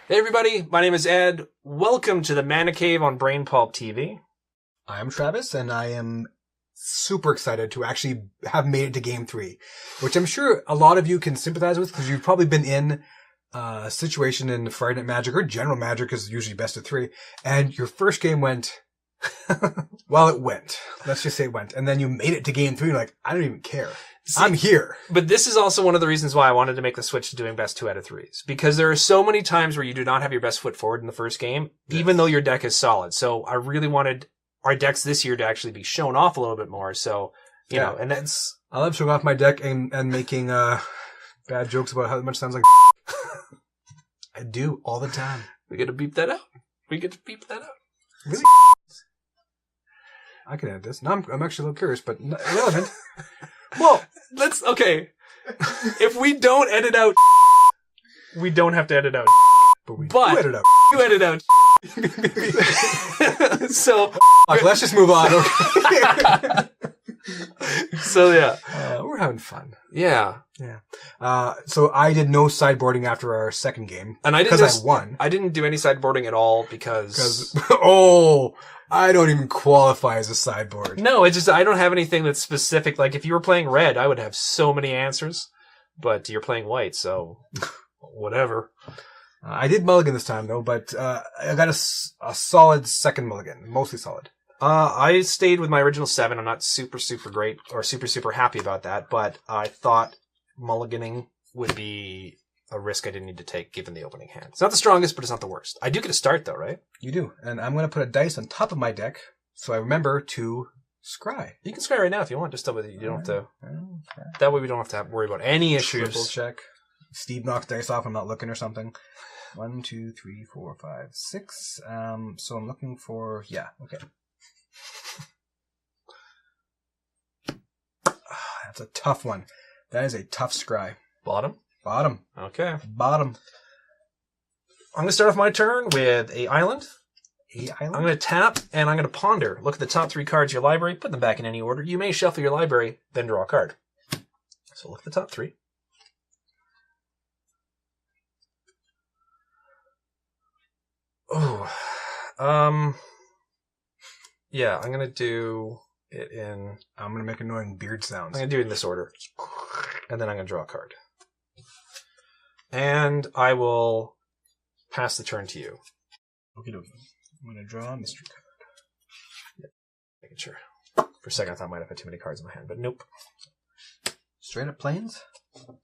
Hey everybody, my name is Ed. Welcome to the Mana Cave on Brain Pulp TV. I'm Travis, and I am super excited to actually have made it to Game 3, which I'm sure a lot of you can sympathize with because you've probably been in a situation in Friday Night Magic or General Magic is usually best of 3, and your first game went, well, it went. Let's just say it went. And then you made it to Game 3, and you're like, I don't even care. See, I'm here. But this is also one of the reasons why I wanted to make the switch to doing best 2 out of 3s. Because there are so many times where you do not have your best foot forward in the first game, even though your deck is solid. So I really wanted our decks this year to actually be shown off a little bit more. So, you know, and that's... I love showing off my deck and making bad jokes about how much it sounds like I do all the time. We get to beep that out. Really? I can edit this. No, I'm actually a little curious, but irrelevant. Well, okay. If we don't edit out, we don't have to edit out. But we do edit out. You edit out. So, let's just move on. Okay. So yeah, we're having fun. Yeah. So I did no sideboarding after our second game, and I won. I didn't do any sideboarding at all because I don't even qualify as a sideboard. No, it's just I don't have anything that's specific. Like if you were playing red, I would have so many answers, but you're playing white, so whatever. I did mulligan this time though, but I got a solid second mulligan, mostly solid. I stayed with my original 7. I'm not super great or super happy about that, but I thought mulliganing would be a risk I didn't need to take given the opening hand. It's not the strongest, but it's not the worst. I do get a start though, right? You do, and I'm going to put a dice on top of my deck so I remember to scry. You can scry right now if you want, just so that you don't have to. That way we don't have to worry about any issues. Triple check. Steve knocks dice off. I'm not looking or something. 1, 2, 3, 4, 5, 6. So I'm looking for okay. That's a tough one. That is a tough scry. Bottom. Okay. Bottom. I'm going to start off my turn with a island. I'm going to tap and I'm going to ponder. Look at the top 3 cards of your library. Put them back in any order. You may shuffle your library, then draw a card. So look at the top 3. Oh. Yeah, I'm going to do it in... I'm going to make annoying beard sounds. I'm going to do it in this order. And then I'm going to draw a card. And I will pass the turn to you. Okay, I'm going to draw a mystery card. Yep. Making sure. For a second, I thought I might have had too many cards in my hand, but nope. Straight up plains.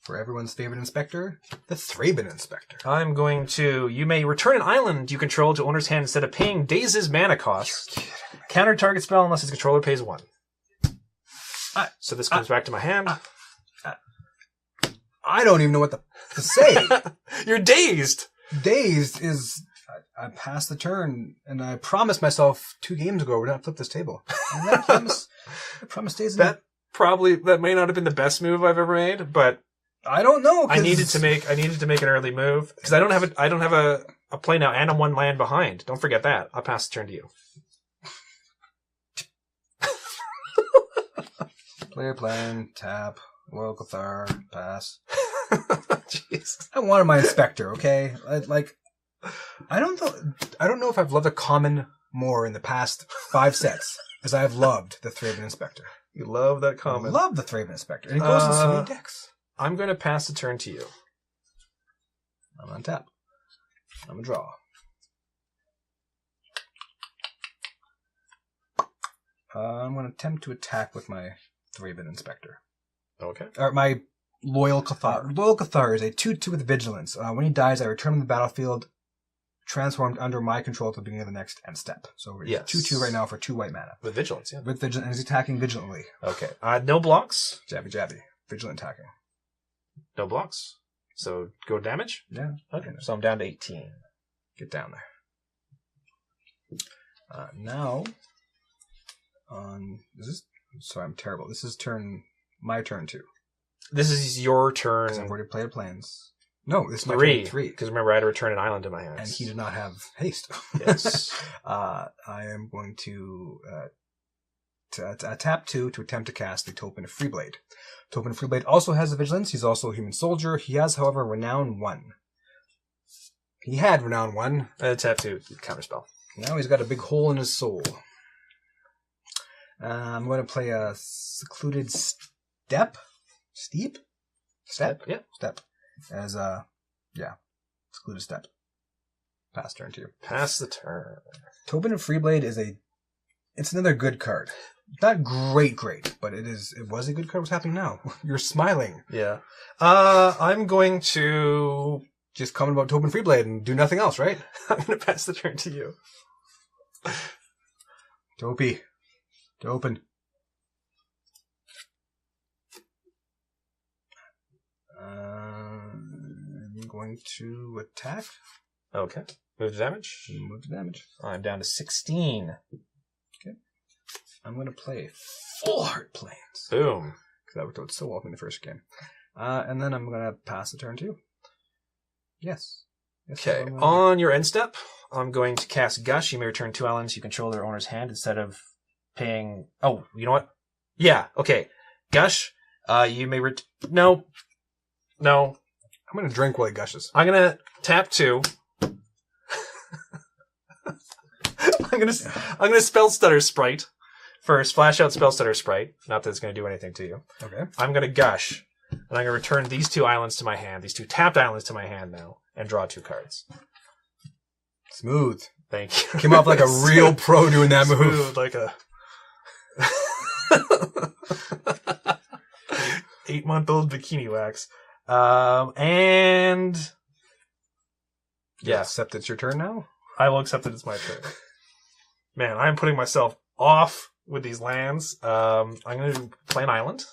For everyone's favorite inspector, the Thraben Inspector. I'm going to... You may return an island you control to owner's hand instead of paying Daze's mana cost. Counter target spell unless its controller pays 1. So this comes back to my hand. I don't even know what to say. You're dazed. Dazed is... I passed the turn, and I promised myself 2 games ago we're going to flip this table. And I promised Daze... That may not have been the best move I've ever made, but I don't know. I needed to make an early move because I don't have a play now, and I'm 1 land behind. Don't forget that. I'll pass the turn to you. Player plan, tap, local Thar, pass. Jeez. I wanted my inspector. Okay, I don't know if I've loved a common more in the past 5 sets as I've loved the Thraben Inspector. You love that comment. I love the Thraben Inspector. And it goes in so many decks. I'm going to pass the turn to you. I'm on tap. I'm going to draw. I'm going to attempt to attack with my Thraben Inspector. Okay. Or my Loyal Cathar. Loyal Cathar is a 2/2 with Vigilance. When he dies, I return him to the battlefield transformed under my control at the beginning of the next end step. So we're 2/2 right now for 2 white mana. With Vigilance, yeah. With Vigilance, and he's attacking vigilantly. Okay. No blocks? Jabby. Vigilant attacking. No blocks. So go damage? Yeah. Okay. So I'm down to 18. Get down there. Now, sorry, I'm terrible. This is my turn 2. This is your turn. Because I've already played planes. No, this is my 3. 3. Because remember, I had to return an island to my hands. And he did not have haste. Yes. I am going to tap 2 to attempt to cast the Token of Freeblade. Token of Freeblade also has a Vigilance. He's also a human soldier. He has, however, Renown 1. He had Renown 1. Tap 2, counterspell. Now he's got a big hole in his soul. I'm going to play a Secluded Step. Steep? Step? Yeah. Step. As Secluded Step. Pass turn 2. Pass the turn. Tobin of Freeblade it's another good card. Not great, but it was a good card. What's happening now? You're smiling. Yeah. I'm going to just comment about Tobin Freeblade and do nothing else, right? I'm going to pass the turn to you. Dopey. To open. I'm going to attack. Okay. Move to damage. Move to damage. I'm down to 16. Okay. I'm going to play Full Heart Plains. Boom. Because that worked out so well in the first game. And then I'm going to pass the turn too. Yes. Okay. On your end step, I'm going to cast Gush. You may return 2 islands you control their owner's hand instead of paying... Oh, you know what? Yeah, okay. Gush, you may... No. I'm going to drink while he gushes. I'm going to tap 2. I'm gonna spell Stutter Sprite first. Flash out spell Stutter Sprite. Not that it's gonna do anything to you. Okay. I'm gonna Gush, and I'm gonna return these 2 islands to my hand. These 2 tapped islands to my hand now, and draw 2 cards. Smooth. Thank you. Came off like a real pro doing that move. Smooth, like a 8-month-old bikini wax. And yeah, except it's your turn now. I will accept that it's my turn. Man, I'm putting myself off with these lands. I'm going to play an island.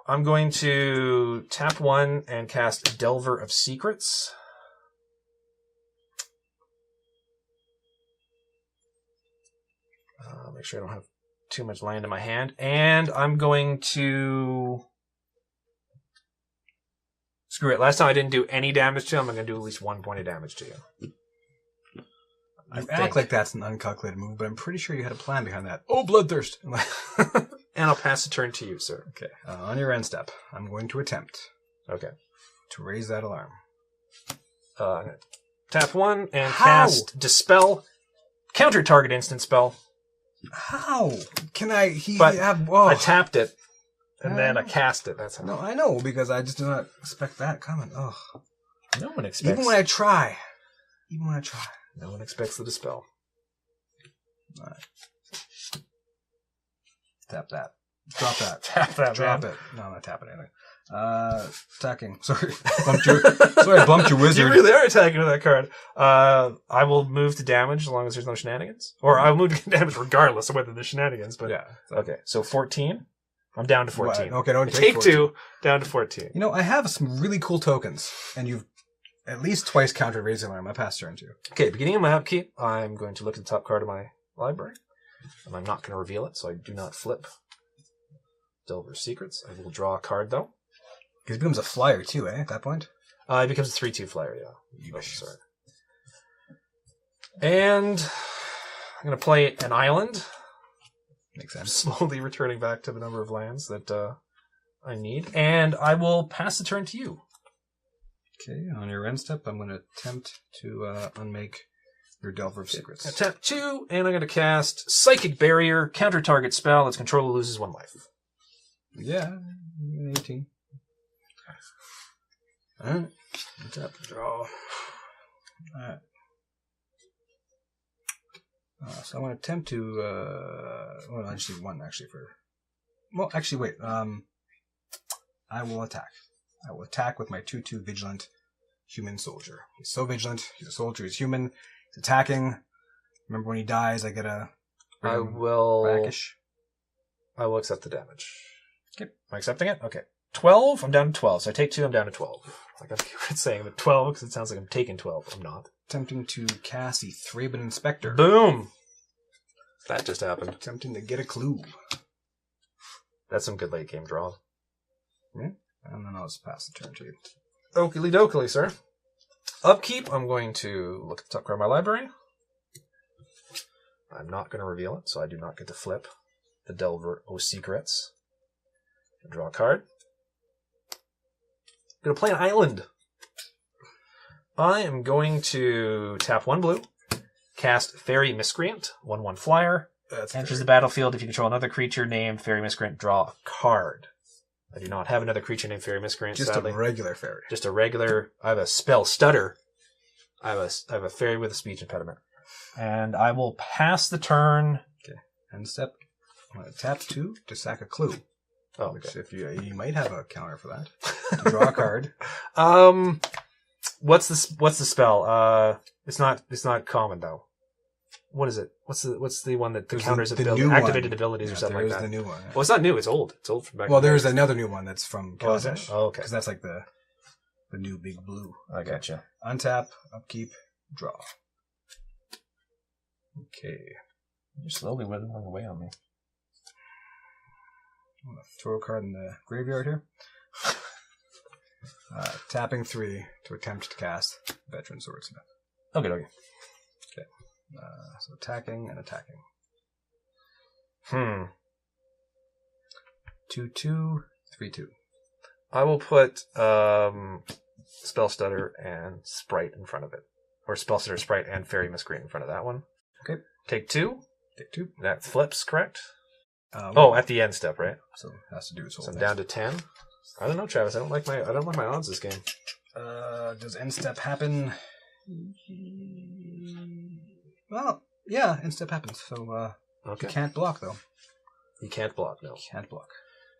I'm going to tap 1 and cast Delver of Secrets. Make sure I don't have too much land in my hand. And I'm going to... Screw it. Last time I didn't do any damage to him. I'm going to do at least 1 point of damage to you. You act like that's an uncalculated move, but I'm pretty sure you had a plan behind that. Oh, Bloodthirst! And I'll pass the turn to you, sir. Okay. On your end step, I'm going to attempt. Okay. To raise that alarm. I'm going to tap 1 and cast Dispel. Counter target instant spell. How? Can I... I tapped it. And then I cast it. That's how. No, I know, because I just do not expect that coming. Ugh. No one expects... Even when I try. No one expects the Dispel. All right. Tap that. Drop that. Tap that, Drop it. No, I'm not tapping anything. Attacking. Sorry. Bumped your wizard. You really are attacking with that card. I will move to damage as long as there's no shenanigans. Or I will move to damage regardless of whether there's shenanigans. But yeah. Okay, so 14. I'm down to 14. What? Okay, don't take 14. 2, down to 14. You know, I have some really cool tokens, and you've at least twice countered Raising Alarm. I pass turn 2. Okay, beginning of my upkeep, I'm going to look at the top card of my library, and I'm not going to reveal it, so I do not flip Delver's Secrets. I will draw a card, though. Because it becomes a flyer, too, at that point? It becomes a 3/2 flyer, yeah. Oh, sorry. And I'm going to play an island. Makes sense. Slowly returning back to the number of lands that I need. And I will pass the turn to you. Okay, on your end step, I'm going to attempt to unmake your Delver of Secrets. I tap 2, and I'm going to cast Psychic Barrier, counter target spell. Its controller loses 1 life. Yeah, 18. Alright. Tap, draw. Alright. So I'm going to attempt to, well, I just need 1, actually, for... Well, actually, wait. I will attack. I will attack with my 2/2 Vigilant Human Soldier. He's so vigilant. He's a soldier. He's human. He's attacking. Remember when he dies, I get a... I will... Brackish. I will accept the damage. Okay. Am I accepting it? Okay. 12? I'm down to 12. So I take 2, I'm down to 12. Like I'm saying the 12 because it sounds like I'm taking 12. I'm not. Attempting to cast the Thraben Inspector. Boom! That just happened. Attempting to get a clue. That's some good late game draw. Yeah. And then I'll just pass the turn to you. Oakley dokley, sir. Upkeep, I'm going to look at the top card of my library. I'm not going to reveal it, so I do not get to flip the Delver of Secrets. Draw a card. going to play an island. I am going to tap 1 blue, cast Fairy Miscreant, 1/1 flyer. Enters the battlefield. If you control another creature named Fairy Miscreant, draw a card. I do not have another creature named Fairy Miscreant, Just sadly. a regular fairy. Just a regular. I have a spell stutter. I have a fairy with a speech impediment. And I will pass the turn. Okay. End step. I'm going to tap 2 to sack a clue. Oh, Which, okay. if you might have a counter for that. To draw a card. What's the spell? It's not common though. What is it? What's the one that There's counters the ability, new activated one. abilities or something like that? There's the new one. Yeah. Well, it's not new. It's old. It's old from back. Well, in the there's day. another new one that's from Oh, is it? Kaladesh. Oh, okay. Because that's like the new big blue. I gotcha. Untap, upkeep, draw. Okay. You're slowly whittling away on me. I'm going to throw a card in the graveyard here. Tapping 3 to attempt to cast Veteran Swordsmith. Okay. Okay. So attacking and attacking. 2/2, 3/2. I will put Spell Stutter and Sprite in front of it. Or Spell Stutter, Sprite, and Fairy Miscreant in front of that one. Okay. Take 2. Take 2. That flips, correct? Well, At the end step, right? so it has to do its whole So I'm thing. down to 10. I don't know, Travis. I don't like my odds this game. Does end step happen? Well, yeah, end step happens. So Okay. you can't block though. You can't block, no. Can't block.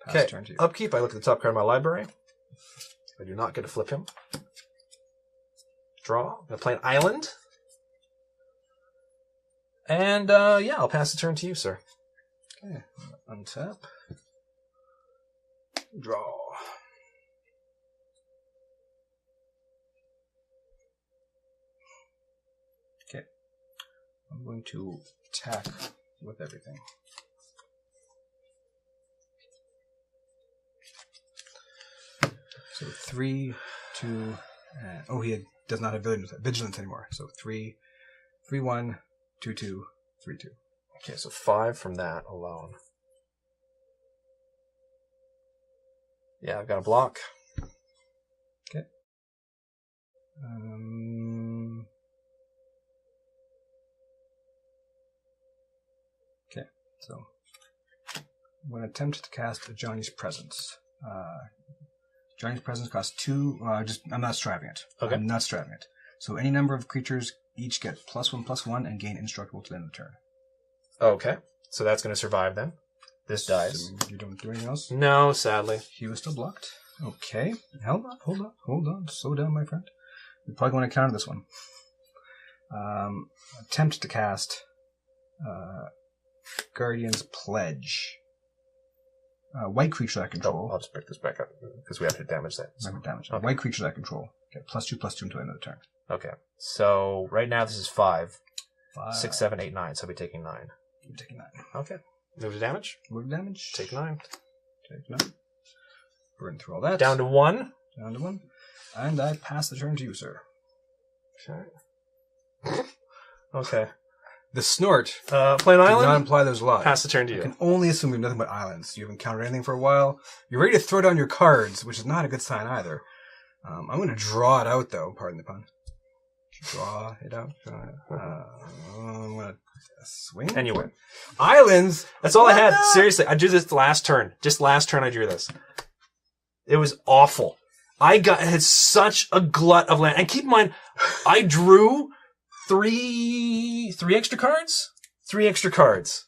Pass Okay. turn to you. Upkeep. I look at the top card of my library. I do not get to flip him. Draw. I'm gonna play an island. And yeah, I'll pass the turn to you, sir. Okay. Untap. Draw. Okay. I'm going to attack with everything. So 3, 2, he does not have vigilance anymore. So 3, 1, 2, 2, 3, 2. Okay, so 5 from that alone. Yeah, I've got a block. Okay. Okay, so I'm going to attempt to cast a Johnny's Presence. Johnny's Presence costs 2. I'm not striving it. Okay. I'm not striving it. So any number of creatures each get +1/+1 and gain indestructible to the end of the turn. Okay, so that's going to survive then. This dies. So you don't do anything else? No, sadly. He was still blocked. Okay. Hold on. Slow down, my friend. You're probably going to counter this one. Attempt to cast Guardian's Pledge. White creature that I control. I'll just pick this back up because we have to damage that. Remember damage. Okay. White creature that I control. Okay, +2/+2 until the end of the turn. Okay, so right now this is 5. 5. 6, 7, 8, 9, so I'll be taking 9. I'm taking 9. Okay. Move to damage. Move damage. Take 9. Take 9. Burn through all that. Down to 1. Down to 1. And I pass the turn to you, sir. Okay. Okay. The snort Play an did not island. imply there's a lot. Pass the turn to I you. can only assume we have nothing but islands. You haven't encountered anything for a while. You're ready to throw down your cards, which is not a good sign either. I'm going to draw it out, though. Pardon the pun. Draw it out. I'm going to swing. And you win. Islands. That's all I Why had. not? Seriously, I drew this last turn. Just last turn I drew this. It was awful. I had such a glut of land. And keep in mind, I drew three extra cards? 3 extra cards.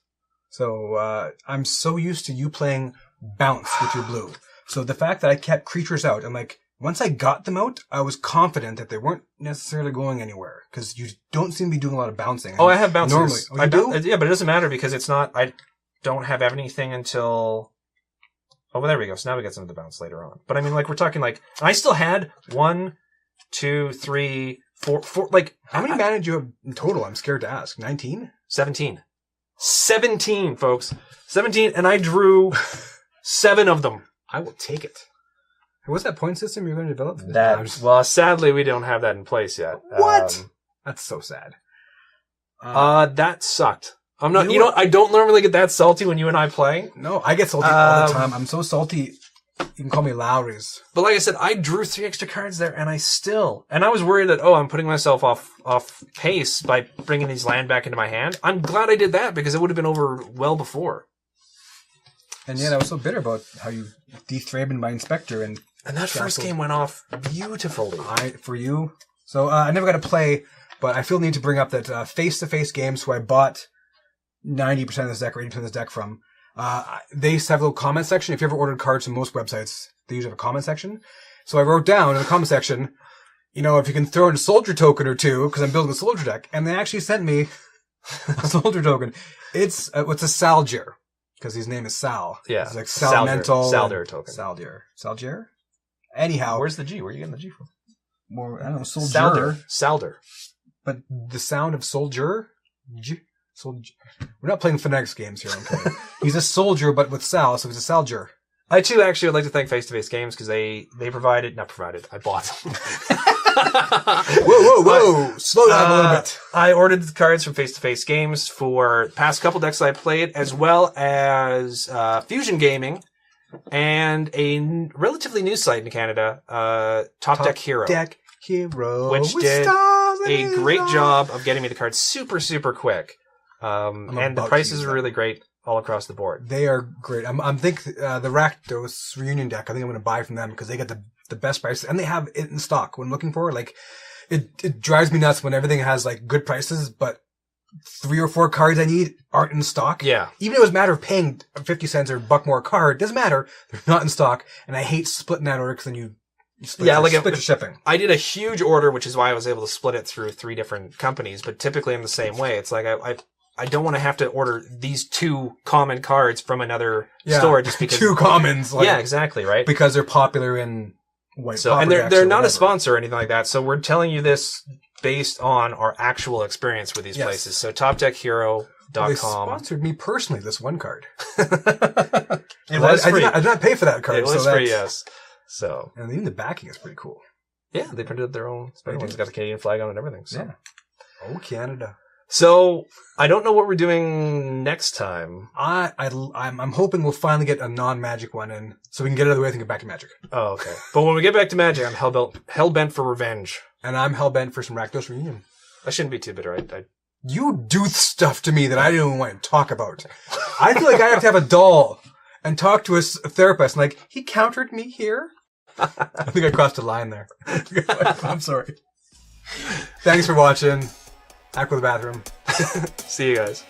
So I'm so used to you playing bounce with your blue. So the fact that I kept creatures out, I'm like, once I got them out, I was confident that they weren't necessarily going anywhere because you don't seem to be doing a lot of bouncing. Oh, I have bouncers. Normally. Oh, you do? Yeah, but it doesn't matter because it's not, I don't have anything until, oh, well, there we go. So now we get some of the bounce later on. But I mean, like, we're talking like, I still had 1, 2, 3, 4, like. How many mana do you have in total? I'm scared to ask. 19? 17. 17, folks. 17, and I drew 7 of them. I will take it. What's that point system you're going to develop? Well, sadly, we don't have that in place yet. What? That's so sad. That sucked. I'm not, I don't normally get that salty when you and I play. No, I get salty all the time. I'm so salty You can call me Lowry's. But like I said, I drew 3 extra cards there, and I was worried that, I'm putting myself off pace by bringing these land back into my hand. I'm glad I did that, because it would have been over well before. And yet I was so bitter about how you de-thrabened my Inspector. And that first game went off beautifully. For you. So I never got to play, but I feel the need to bring up that face-to-face games who I bought 90% of this deck or 80% of this deck from, they have a little comment section. If you ever ordered cards from most websites, they usually have a comment section. So I wrote down in the comment section, if you can throw in a soldier token or two, because I'm building a soldier deck, and they actually sent me a soldier token. It's a Saldir, because his name is Sal. Yeah. It's like Salmental. Saldir token. Saldir? Anyhow. Where's the G? Where are you getting the G from? More, I don't know, soldier. Saldir. But the sound of soldier? Soldier. We're not playing phonetics games here, okay? He's a soldier, but with Sal, so he's a Saldir. I too actually would like to thank Face to Face Games because I bought them. Whoa! Slow down a little bit. I ordered the cards from Face to Face Games for the past couple decks I played, as well as Fusion Gaming and a relatively new site in Canada, Top Deck Hero. Deck Hero, which did a great job of getting me the cards super, super quick. And the prices are really great all across the board. They are great. I'm think the Rakdos Reunion deck, I think I'm going to buy from them because they get the best prices and they have it in stock when looking for it. It drives me nuts when everything has good prices, but 3 or 4 cards I need aren't in stock. Yeah. Even if it was a matter of paying 50 cents or $1 more a card, doesn't matter. They're not in stock. And I hate splitting that order because then you split the shipping. I did a huge order, which is why I was able to split it through 3 different companies, but typically I'm the same way. It's like I don't want to have to order these 2 common cards from another store just because 2 commons. Yeah, exactly, right? Because they're popular in white. So, and they're not a sponsor or anything like that. So we're telling you this based on our actual experience with these places. So TopDeckHero.com. They sponsored me personally this one card. It was free. I did not pay for that card. It was free, yes. So, and even the backing is pretty cool. Yeah, they printed their own special ones. It's got the Canadian flag on it and everything. So. Yeah. Oh, Canada. So I don't know what we're doing next time. I'm hoping we'll finally get a non-Magic one in, so we can get it out of the way and get back to Magic. Oh, okay. But when we get back to Magic, I'm hell bent for revenge, and I'm hell bent for some Rakdos Reunion. I shouldn't be too bitter. You do stuff to me that I don't even want to talk about. I feel like I have to have a doll and talk to a therapist. And he countered me here. I think I crossed a line there. I'm sorry. Thanks for watching. Back with the bathroom. See you guys.